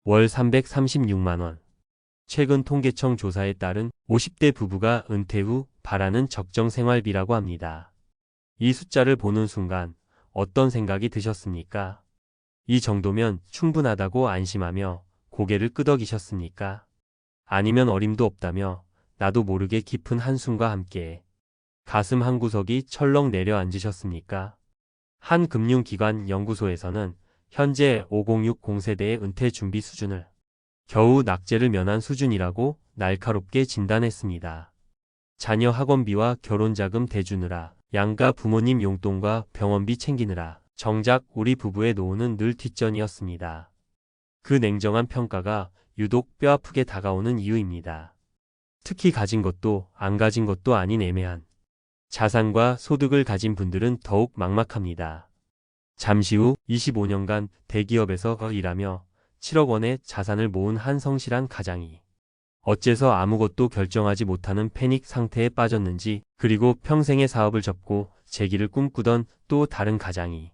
월 336만원. 최근 통계청 조사에 따른 50대 부부가 은퇴 후 바라는 적정 생활비라고 합니다. 이 숫자를 보는 순간 어떤 생각이 드셨습니까? 이 정도면 충분하다고 안심하며 고개를 끄덕이셨습니까? 아니면 어림도 없다며 나도 모르게 깊은 한숨과 함께 가슴 한구석이 철렁 내려앉으셨습니까? 한 금융기관 연구소에서는 현재 506 공세대의 은퇴 준비 수준을 겨우 낙제를 면한 수준이라고 날카롭게 진단했습니다. 자녀 학원비와 결혼자금 대주느라 양가 부모님 용돈과 병원비 챙기느라 정작 우리 부부의 노후는 늘 뒷전이었습니다. 그 냉정한 평가가 유독 뼈아프게 다가오는 이유입니다. 특히 가진 것도 안 가진 것도 아닌 애매한 자산과 소득을 가진 분들은 더욱 막막합니다. 잠시 후 25년간 대기업에서 일하며 7억 원의 자산을 모은 한 성실한 가장이 어째서 아무것도 결정하지 못하는 패닉 상태에 빠졌는지, 그리고 평생의 사업을 접고 재기를 꿈꾸던 또 다른 가장이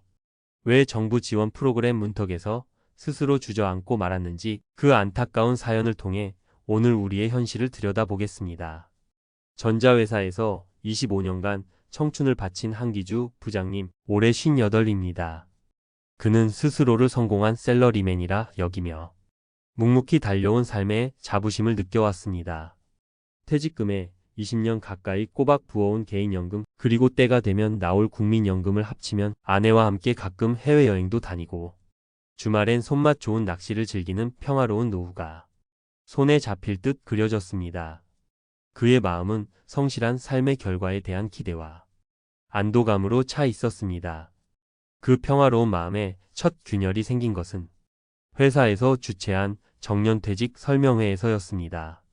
왜 정부 지원 프로그램 문턱에서 스스로 주저앉고 말았는지, 그 안타까운 사연을 통해 오늘 우리의 현실을 들여다보겠습니다. 전자회사에서 25년간 청춘을 바친 한기주 부장님, 올해 58입니다. 그는 스스로를 성공한 셀러리맨이라 여기며 묵묵히 달려온 삶에 자부심을 느껴왔습니다. 퇴직금에 20년 가까이 꼬박 부어온 개인연금, 그리고 때가 되면 나올 국민연금을 합치면 아내와 함께 가끔 해외여행도 다니고 주말엔 손맛 좋은 낚시를 즐기는 평화로운 노후가 손에 잡힐 듯 그려졌습니다. 그의 마음은 성실한 삶의 결과에 대한 기대와 안도감으로 차 있었습니다. 그 평화로운 마음에 첫 균열이 생긴 것은 회사에서 주최한 정년퇴직 설명회에서였습니다.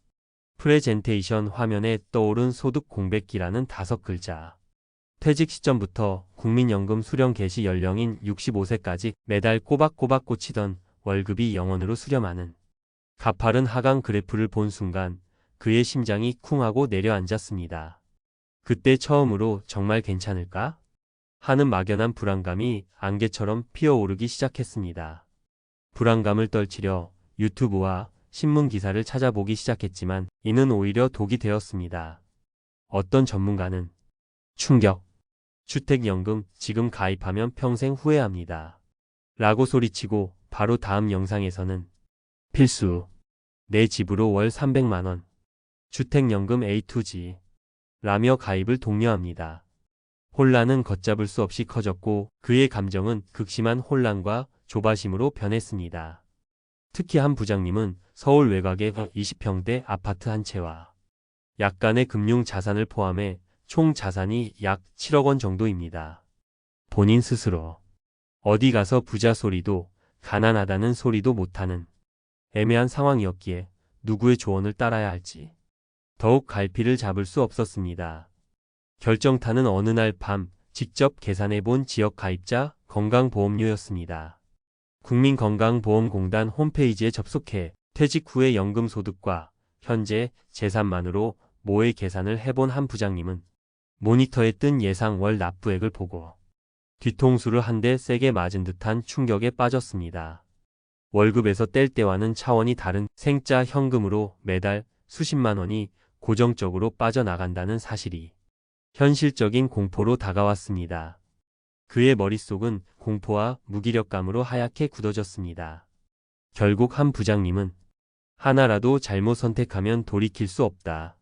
프레젠테이션 화면에 떠오른 소득 공백기라는 5글자. 퇴직 시점부터 국민연금 수령 개시 연령인 65세까지 매달 꼬박꼬박 꽂히던 월급이 영원으로 수렴하는 가파른 하강 그래프를 본 순간 그의 심장이 쿵하고 내려앉았습니다. 그때 처음으로 정말 괜찮을까? 하는 막연한 불안감이 안개처럼 피어오르기 시작했습니다. 불안감을 떨치려 유튜브와 신문 기사를 찾아보기 시작했지만 이는 오히려 독이 되었습니다. 어떤 전문가는 충격, 주택연금 지금 가입하면 평생 후회합니다 라고 소리치고, 바로 다음 영상에서는 필수, 내 집으로 월 300만원, 주택연금 A2G 라며 가입을 독려합니다. 혼란은 걷잡을 수 없이 커졌고 그의 감정은 극심한 혼란과 조바심으로 변했습니다. 특히 한 부장님은 서울 외곽의 20평대 아파트 한 채와 약간의 금융 자산을 포함해 총 자산이 약 7억 원 정도입니다. 본인 스스로 어디 가서 부자 소리도 가난하다는 소리도 못하는 애매한 상황이었기에 누구의 조언을 따라야 할지 더욱 갈피를 잡을 수 없었습니다. 결정타는 어느 날 밤 직접 계산해본 지역 가입자 건강보험료였습니다. 국민건강보험공단 홈페이지에 접속해 퇴직 후의 연금소득과 현재 재산만으로 모의 계산을 해본 한 부장님은 모니터에 뜬 예상 월 납부액을 보고 뒤통수를 한 대 세게 맞은 듯한 충격에 빠졌습니다. 월급에서 뗄 때와는 차원이 다른 생짜 현금으로 매달 수십만 원이 고정적으로 빠져나간다는 사실이 현실적인 공포로 다가왔습니다. 그의 머릿속은 공포와 무기력감으로 하얗게 굳어졌습니다. 결국 한 부장님은 하나라도 잘못 선택하면 돌이킬 수 없다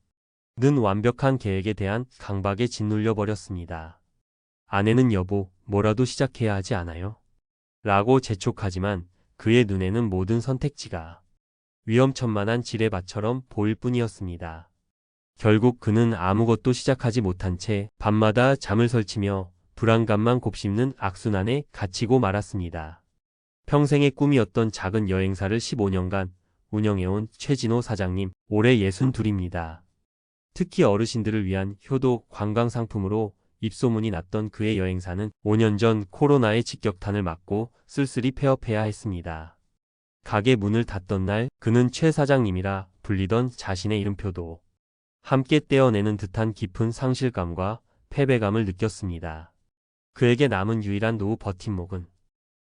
는 완벽한 계획에 대한 강박에 짓눌려 버렸습니다. 아내는 여보, 뭐라도 시작해야 하지 않아요? 라고 재촉하지만 그의 눈에는 모든 선택지가 위험천만한 지뢰밭처럼 보일 뿐이었습니다. 결국 그는 아무것도 시작하지 못한 채 밤마다 잠을 설치며 불안감만 곱씹는 악순환에 갇히고 말았습니다. 평생의 꿈이었던 작은 여행사를 15년간 운영해온 최진호 사장님, 올해 62입니다. 특히 어르신들을 위한 효도 관광상품으로 입소문이 났던 그의 여행사는 5년 전 코로나의 직격탄을 맞고 쓸쓸히 폐업해야 했습니다. 가게 문을 닫던 날 그는 최 사장님이라 불리던 자신의 이름표도 함께 떼어내는 듯한 깊은 상실감과 패배감을 느꼈습니다. 그에게 남은 유일한 노후 버팀목은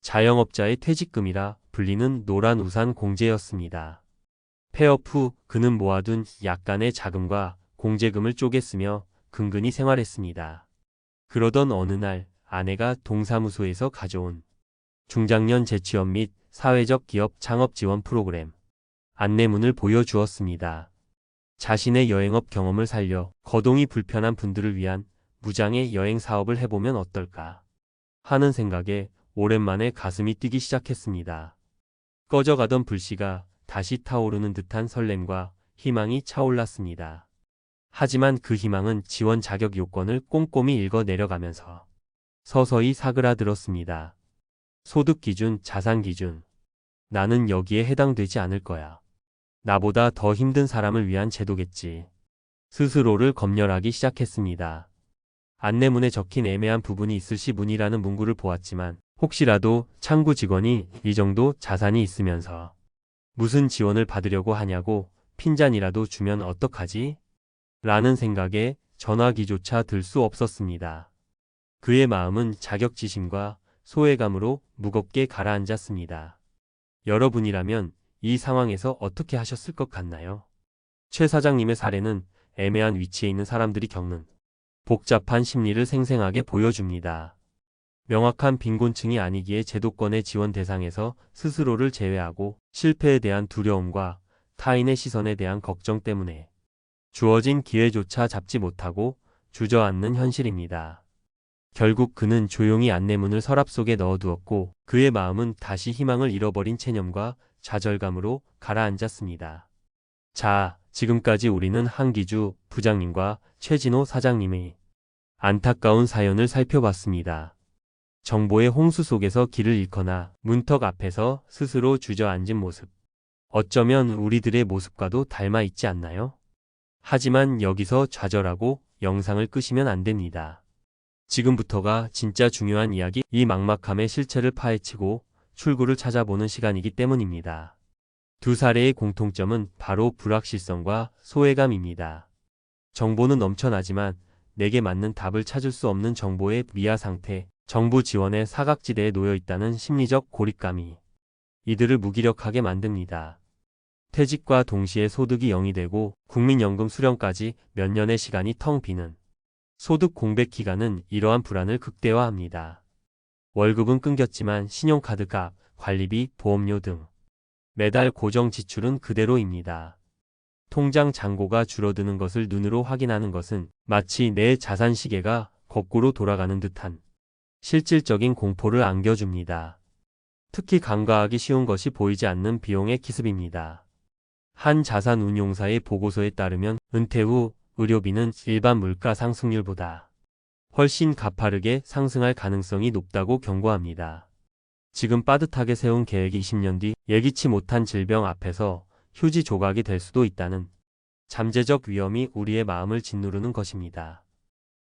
자영업자의 퇴직금이라 불리는 노란 우산 공제였습니다. 폐업 후 그는 모아둔 약간의 자금과 공제금을 쪼개 쓰며 근근히 생활했습니다. 그러던 어느 날 아내가 동사무소에서 가져온 중장년 재취업 및 사회적 기업 창업 지원 프로그램 안내문을 보여주었습니다. 자신의 여행업 경험을 살려 거동이 불편한 분들을 위한 무장의 여행 사업을 해보면 어떨까 하는 생각에 오랜만에 가슴이 뛰기 시작했습니다. 꺼져가던 불씨가 다시 타오르는 듯한 설렘과 희망이 차올랐습니다. 하지만 그 희망은 지원 자격 요건을 꼼꼼히 읽어 내려가면서 서서히 사그라들었습니다. 소득 기준, 자산 기준. 나는 여기에 해당되지 않을 거야. 나보다 더 힘든 사람을 위한 제도겠지. 스스로를 검열하기 시작했습니다. 안내문에 적힌 애매한 부분이 있을 시 문의라는 문구를 보았지만 혹시라도 창구 직원이 이 정도 자산이 있으면서 무슨 지원을 받으려고 하냐고 핀잔이라도 주면 어떡하지? 라는 생각에 전화기조차 들 수 없었습니다. 그의 마음은 자격지심과 소외감으로 무겁게 가라앉았습니다. 여러분이라면 이 상황에서 어떻게 하셨을 것 같나요? 최 사장님의 사례는 애매한 위치에 있는 사람들이 겪는 복잡한 심리를 생생하게 보여줍니다. 명확한 빈곤층이 아니기에 제도권의 지원 대상에서 스스로를 제외하고 실패에 대한 두려움과 타인의 시선에 대한 걱정 때문에 주어진 기회조차 잡지 못하고 주저앉는 현실입니다. 결국 그는 조용히 안내문을 서랍 속에 넣어두었고 그의 마음은 다시 희망을 잃어버린 체념과 좌절감으로 가라앉았습니다. 자, 지금까지 우리는 한기주 부장님과 최진호 사장님의 안타까운 사연을 살펴봤습니다. 정보의 홍수 속에서 길을 잃거나 문턱 앞에서 스스로 주저앉은 모습. 어쩌면 우리들의 모습과도 닮아 있지 않나요? 하지만 여기서 좌절하고 영상을 끄시면 안 됩니다. 지금부터가 진짜 중요한 이야기, 이 막막함의 실체를 파헤치고 출구를 찾아보는 시간이기 때문입니다. 두 사례의 공통점은 바로 불확실성과 소외감입니다. 정보는 넘쳐나지만 내게 맞는 답을 찾을 수 없는 정보의 미아 상태, 정부 지원의 사각지대에 놓여 있다는 심리적 고립감이 이들을 무기력하게 만듭니다. 퇴직과 동시에 소득이 0이 되고 국민연금 수령까지 몇 년의 시간이 텅 비는 소득 공백 기간은 이러한 불안을 극대화합니다. 월급은 끊겼지만 신용카드 값, 관리비, 보험료 등 매달 고정 지출은 그대로입니다. 통장 잔고가 줄어드는 것을 눈으로 확인하는 것은 마치 내 자산 시계가 거꾸로 돌아가는 듯한 실질적인 공포를 안겨줍니다. 특히 간과하기 쉬운 것이 보이지 않는 비용의 기습입니다. 한 자산운용사의 보고서에 따르면 은퇴 후 의료비는 일반 물가 상승률보다 훨씬 가파르게 상승할 가능성이 높다고 경고합니다. 지금 빠듯하게 세운 계획이 20년 뒤 예기치 못한 질병 앞에서 휴지 조각이 될 수도 있다는 잠재적 위험이 우리의 마음을 짓누르는 것입니다.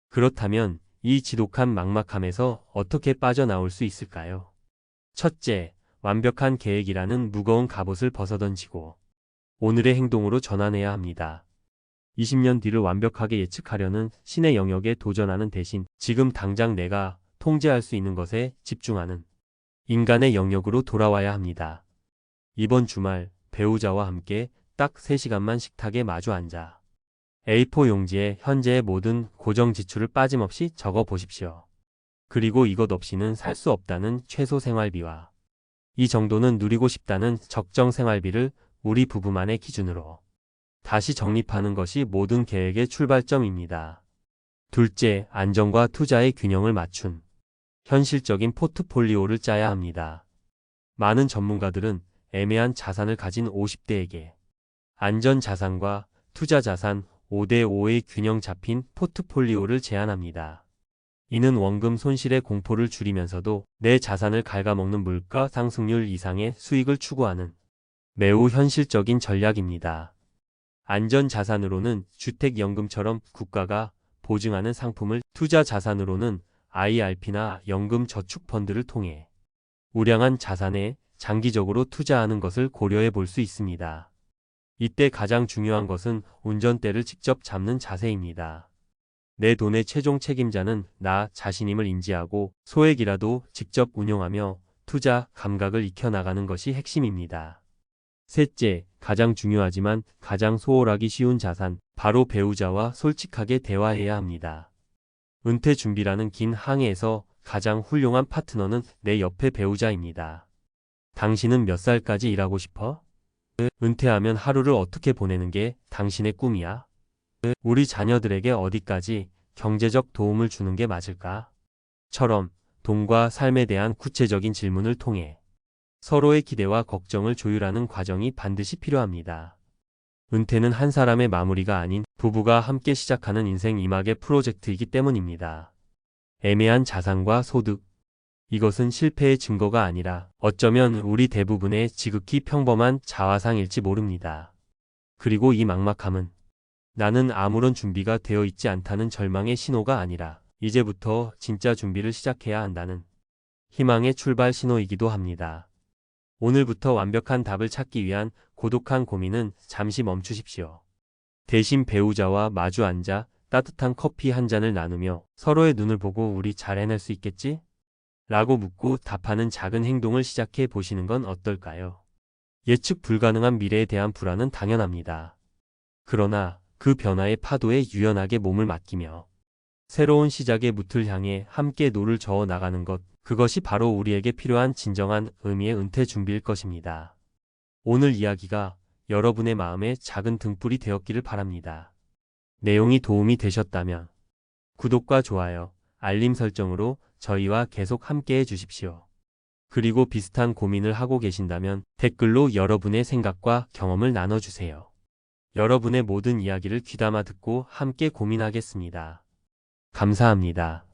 그렇다면 이 지독한 막막함에서 어떻게 빠져나올 수 있을까요? 첫째, 완벽한 계획이라는 무거운 갑옷을 벗어던지고 오늘의 행동으로 전환해야 합니다. 20년 뒤를 완벽하게 예측하려는 신의 영역에 도전하는 대신 지금 당장 내가 통제할 수 있는 것에 집중하는 인간의 영역으로 돌아와야 합니다. 이번 주말 배우자와 함께 딱 3시간만 식탁에 마주 앉아 A4 용지에 현재의 모든 고정 지출을 빠짐없이 적어 보십시오. 그리고 이것 없이는 살 수 없다는 최소 생활비와 이 정도는 누리고 싶다는 적정 생활비를 우리 부부만의 기준으로 다시 정립하는 것이 모든 계획의 출발점입니다. 둘째, 안정과 투자의 균형을 맞춘 현실적인 포트폴리오를 짜야 합니다. 많은 전문가들은 애매한 자산을 가진 50대에게 안전자산과 투자자산 5대5의 균형 잡힌 포트폴리오를 제안합니다. 이는 원금 손실의 공포를 줄이면서도 내 자산을 갉아먹는 물가 상승률 이상의 수익을 추구하는 매우 현실적인 전략입니다. 안전자산으로는 주택연금처럼 국가가 보증하는 상품을, 투자자산으로는 IRP나 연금저축펀드를 통해 우량한 자산에 장기적으로 투자하는 것을 고려해 볼 수 있습니다. 이때 가장 중요한 것은 운전대를 직접 잡는 자세입니다. 내 돈의 최종 책임자는 나 자신임을 인지하고 소액이라도 직접 운용하며 투자 감각을 익혀나가는 것이 핵심입니다. 셋째, 가장 중요하지만 가장 소홀하기 쉬운 자산, 바로 배우자와 솔직하게 대화해야 합니다. 은퇴 준비라는 긴 항해에서 가장 훌륭한 파트너는 내 옆의 배우자입니다. 당신은 몇 살까지 일하고 싶어? 은퇴하면 하루를 어떻게 보내는 게 당신의 꿈이야? 우리 자녀들에게 어디까지 경제적 도움을 주는 게 맞을까? 처럼 돈과 삶에 대한 구체적인 질문을 통해 서로의 기대와 걱정을 조율하는 과정이 반드시 필요합니다. 은퇴는 한 사람의 마무리가 아닌 부부가 함께 시작하는 인생 2막의 프로젝트이기 때문입니다. 애매한 자산과 소득. 이것은 실패의 증거가 아니라 어쩌면 우리 대부분의 지극히 평범한 자화상일지 모릅니다. 그리고 이 막막함은 나는 아무런 준비가 되어 있지 않다는 절망의 신호가 아니라 이제부터 진짜 준비를 시작해야 한다는 희망의 출발 신호이기도 합니다. 오늘부터 완벽한 답을 찾기 위한 고독한 고민은 잠시 멈추십시오. 대신 배우자와 마주 앉아 따뜻한 커피 한 잔을 나누며 서로의 눈을 보고 우리 잘 해낼 수 있겠지? 라고 묻고 답하는 작은 행동을 시작해 보시는 건 어떨까요? 예측 불가능한 미래에 대한 불안은 당연합니다. 그러나 그 변화의 파도에 유연하게 몸을 맡기며 새로운 시작의 무틀 향해 함께 노를 저어 나가는 것, 그것이 바로 우리에게 필요한 진정한 의미의 은퇴 준비일 것입니다. 오늘 이야기가 여러분의 마음에 작은 등불이 되었기를 바랍니다. 내용이 도움이 되셨다면 구독과 좋아요, 알림 설정으로 저희와 계속 함께해 주십시오. 그리고 비슷한 고민을 하고 계신다면 댓글로 여러분의 생각과 경험을 나눠주세요. 여러분의 모든 이야기를 귀담아 듣고 함께 고민하겠습니다. 감사합니다.